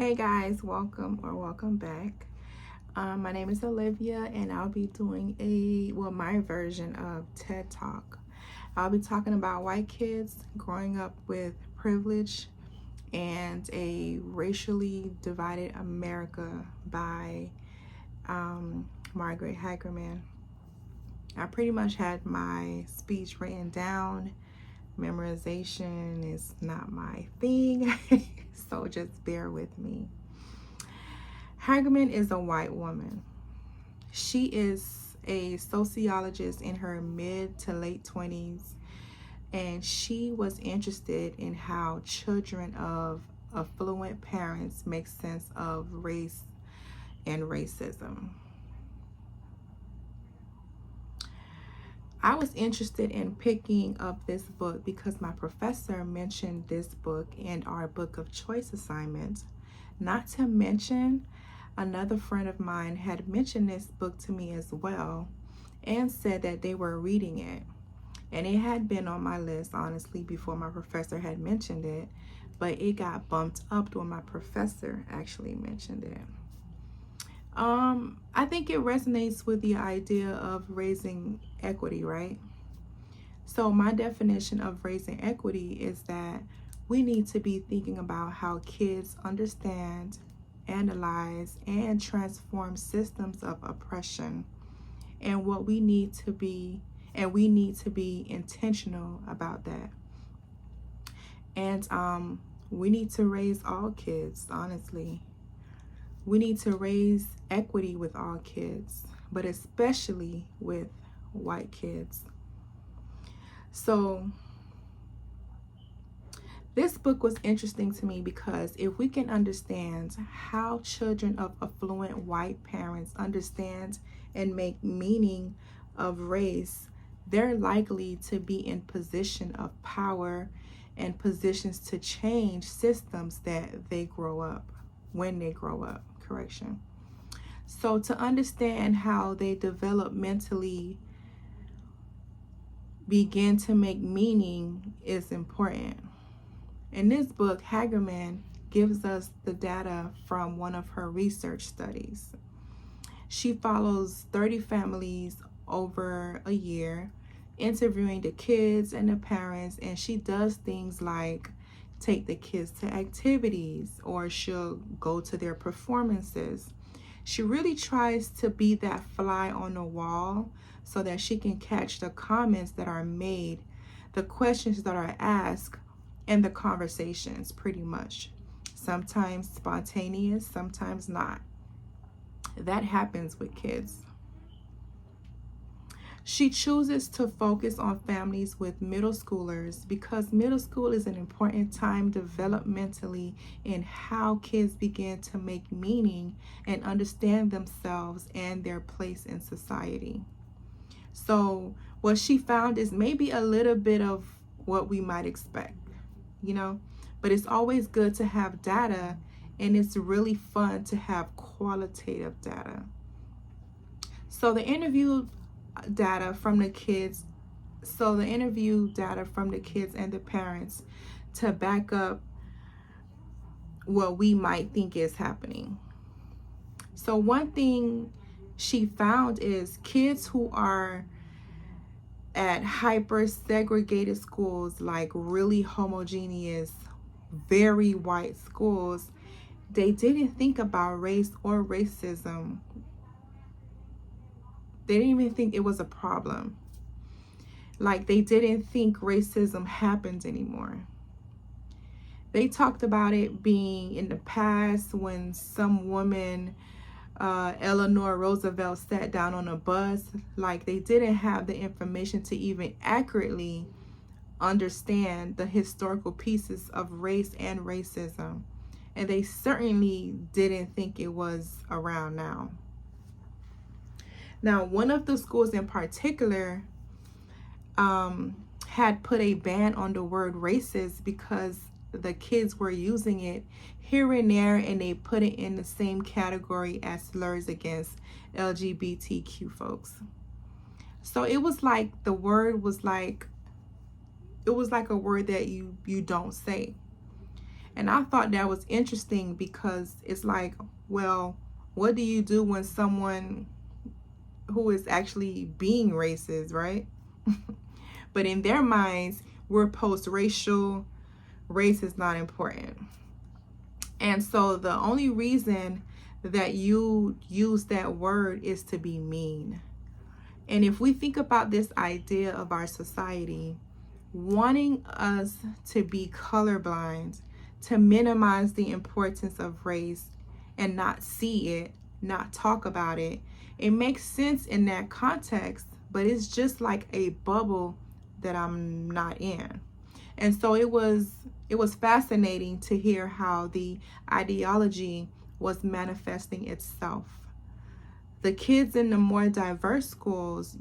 Hey guys, welcome back. My name is Olivia, and I'll be doing my version of TED Talk. I'll be talking about white kids growing up with privilege and a racially divided America by Margaret Hagerman. I pretty much had my speech written down. Memorization is not my thing, so just bear with me. Hagerman is a white woman. She is a sociologist in her mid to late 20s, and she was interested in how children of affluent parents make sense of race and racism. I was interested in picking up this book because my professor mentioned this book in our book of choice assignment. Not to mention, another friend of mine had mentioned this book to me as well and said that they were reading it. And it had been on my list, honestly, before my professor had mentioned it, but it got bumped up when my professor actually mentioned it. I think it resonates with the idea of raising equity, right? So my definition of raising equity is that we need to be thinking about how kids understand, analyze, and transform systems of oppression, and we need to be intentional about that. And we need to raise all kids, honestly. We need to raise equity with all kids, but especially with white kids. So this book was interesting to me because if we can understand how children of affluent white parents understand and make meaning of race, they're likely to be in position of power and positions to change systems that they grow up, when they grow up, correction. So to understand how they developmentally begin to make meaning is important. In this book, Hagerman gives us the data from one of her research studies. She follows 30 families over a year, interviewing the kids and the parents, and she does things like take the kids to activities, or she'll go to their performances. She really tries to be that fly on the wall so that she can catch the comments that are made, the questions that are asked, and the conversations, pretty much. Sometimes spontaneous, sometimes not. That happens with kids. She chooses to focus on families with middle schoolers because middle school is an important time developmentally in how kids begin to make meaning and understand themselves and their place in society. So what she found is maybe a little bit of what we might expect, but it's always good to have data, and it's really fun to have qualitative data. So the interview data from the kids and the parents to back up what we might think is happening. So one thing she found is kids who are at hyper segregated schools, like really homogeneous, very white schools, they didn't think about race or racism. They didn't even think it was a problem. Like, they didn't think racism happened anymore. They talked about it being in the past when some woman, Eleanor Roosevelt, sat down on a bus. Like, they didn't have the information to even accurately understand the historical pieces of race and racism. And they certainly didn't think it was around now. Now, one of the schools in particular had put a ban on the word racist because the kids were using it here and there, and they put it in the same category as slurs against LGBTQ folks. So it was like the word was like, it was like a word that you don't say. And I thought that was interesting because it's like, well, what do you do when someone who is actually being racist, right? But in their minds, we're post-racial, race is not important. And so the only reason that you use that word is to be mean. And if we think about this idea of our society wanting us to be colorblind, to minimize the importance of race and not see it, not talk about it, it makes sense in that context, but it's just like a bubble that I'm not in. And so it was fascinating to hear how the ideology was manifesting itself. The kids in the more diverse schools,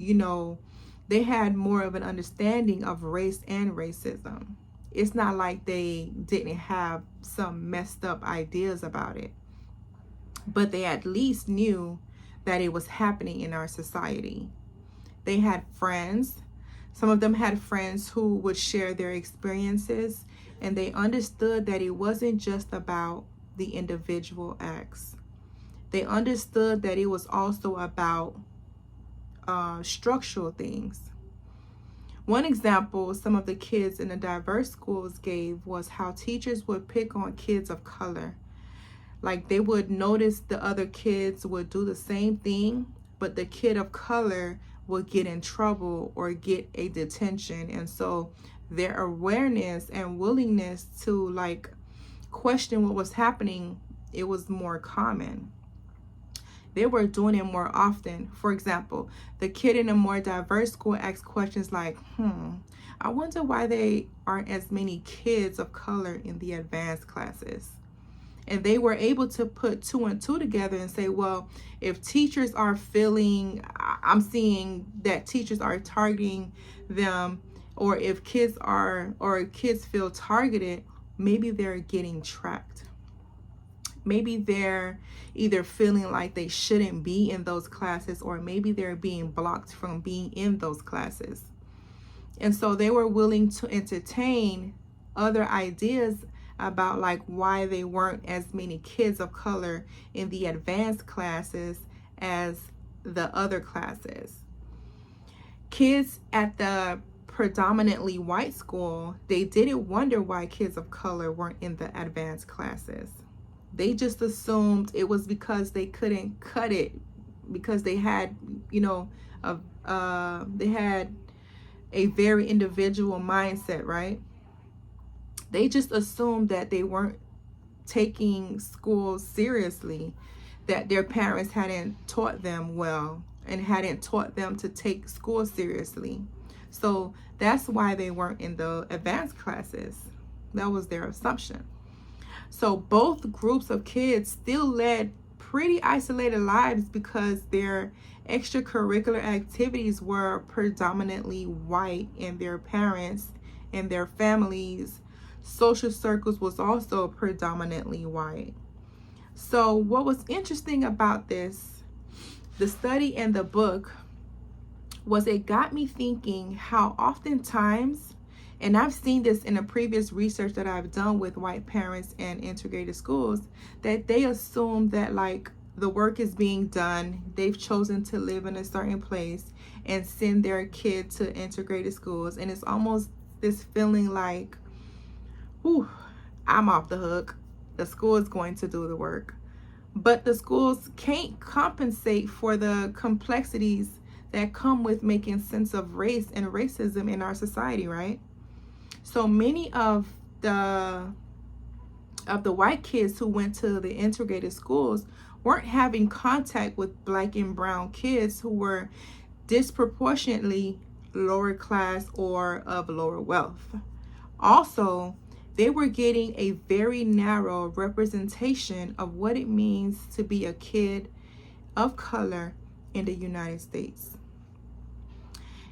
they had more of an understanding of race and racism. It's not like they didn't have some messed up ideas about it, but they at least knew that it was happening in our society. They had friends. Some of them had friends who would share their experiences, and they understood that it wasn't just about the individual acts. They understood that it was also about structural things. One example some of the kids in the diverse schools gave was how teachers would pick on kids of color. Like they would notice the other kids would do the same thing, but the kid of color would get in trouble or get a detention. And so their awareness and willingness to question what was happening, it was more common. They were doing it more often. For example, the kid in a more diverse school asked questions like, I wonder why there aren't as many kids of color in the advanced classes. And they were able to put 2 and 2 together and say, well, if teachers are I'm seeing that teachers are targeting them, or if kids feel targeted, maybe they're getting tracked. Maybe they're either feeling like they shouldn't be in those classes, or maybe they're being blocked from being in those classes. And so they were willing to entertain other ideas about why they weren't as many kids of color in the advanced classes as the other classes. Kids at the predominantly white school, they didn't wonder why kids of color weren't in the advanced classes. They just assumed it was because they couldn't cut it, because they had, they had a very individual mindset, right? They just assumed that they weren't taking school seriously, that their parents hadn't taught them well and hadn't taught them to take school seriously. So that's why they weren't in the advanced classes. That was their assumption. So both groups of kids still led pretty isolated lives because their extracurricular activities were predominantly white, and their parents and their families' social circles was also predominantly white. So what was interesting about this, the study and the book, was it got me thinking how oftentimes, and I've seen this in a previous research that I've done with white parents and integrated schools, that they assume that the work is being done, they've chosen to live in a certain place and send their kid to integrated schools, and it's almost this feeling like, I'm off the hook. The school is going to do the work. But the schools can't compensate for the complexities that come with making sense of race and racism in our society, right? So many of the white kids who went to the integrated schools weren't having contact with Black and brown kids who were disproportionately lower class or of lower wealth. Also, they were getting a very narrow representation of what it means to be a kid of color in the United States.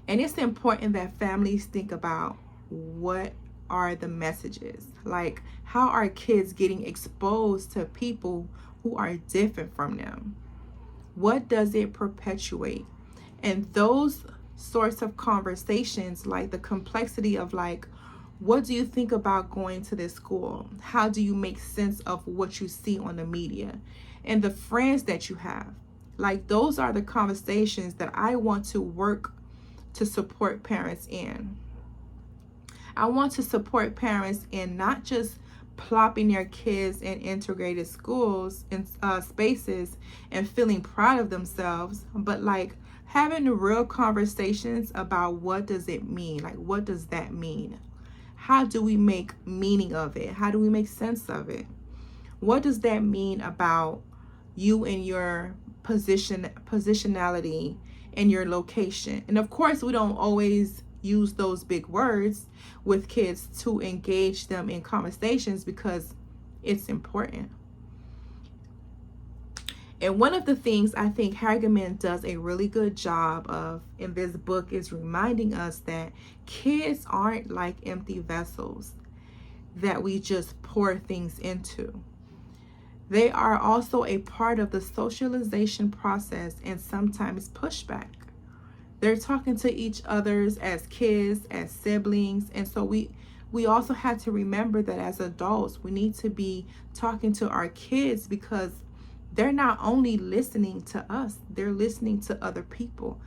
And it's important that families think about what are the messages. How are kids getting exposed to people who are different from them? What does it perpetuate? And those sorts of conversations, the complexity of What do you think about going to this school? How do you make sense of what you see on the media and the friends that you have? Like, those are the conversations that I want to work to support parents in. I want to support parents in not just plopping their kids in integrated schools and spaces and feeling proud of themselves, but like having the real conversations about what does it mean? Like, what does that mean? How do we make meaning of it? How do we make sense of it? What does that mean about you and your positionality and your location? And of course, we don't always use those big words with kids to engage them in conversations because it's important. And one of the things I think Hagerman does a really good job of in this book is reminding us that kids aren't like empty vessels that we just pour things into. They are also a part of the socialization process and sometimes pushback. They're talking to each others as kids, as siblings, and so we also have to remember that as adults, we need to be talking to our kids because they're not only listening to us, they're listening to other people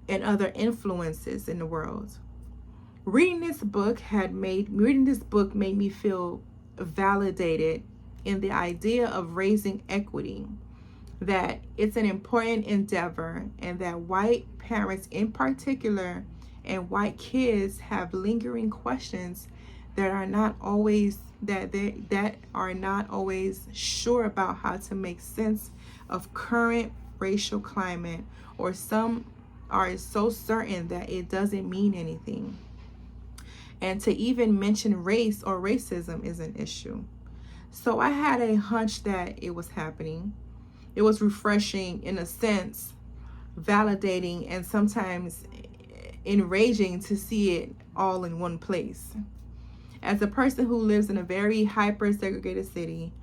and other influences in the world. Reading this book made me feel validated in the idea of raising equity, that it's an important endeavor, and that white parents in particular and white kids have lingering questions that are not always sure about how to make sense of current racial climate, or some are so certain that it doesn't mean anything. And to even mention race or racism is an issue. So I had a hunch that it was happening. It was refreshing, in a sense, validating, and sometimes enraging to see it all in one place. As a person who lives in a very hyper-segregated city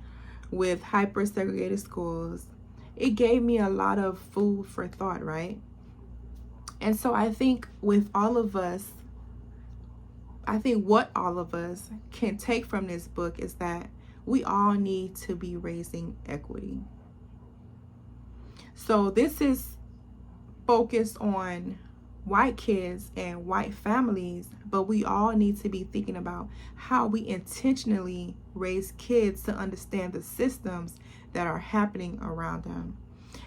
with hyper-segregated schools, it gave me a lot of food for thought, right? And so I think what all of us can take from this book is that we all need to be raising equity. So this is focused on white kids and white families, but we all need to be thinking about how we intentionally raise kids to understand the systems that are happening around them.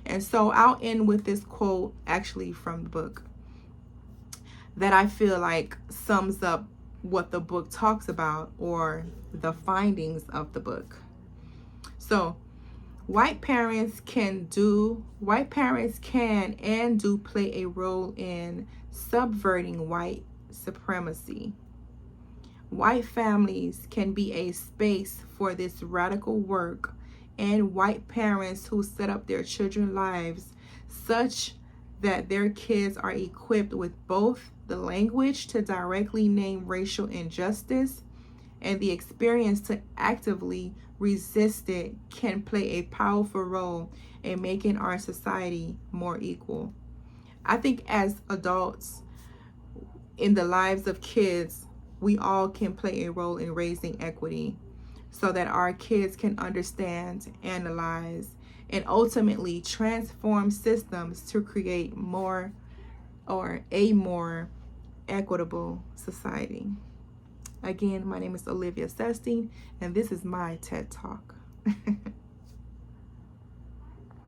And so I'll end with this quote, actually from the book, that I feel like sums up what the book talks about, or the findings of the book. So white parents can and do play a role in subverting white supremacy. White families can be a space for this radical work, and white parents who set up their children's lives such that their kids are equipped with both the language to directly name racial injustice and the experience to actively resist it can play a powerful role in making our society more equal. I think as adults in the lives of kids, we all can play a role in raising equity so that our kids can understand, analyze, and ultimately transform systems to create a more equitable society. Again, my name is Olivia Sestine, and this is my TED Talk.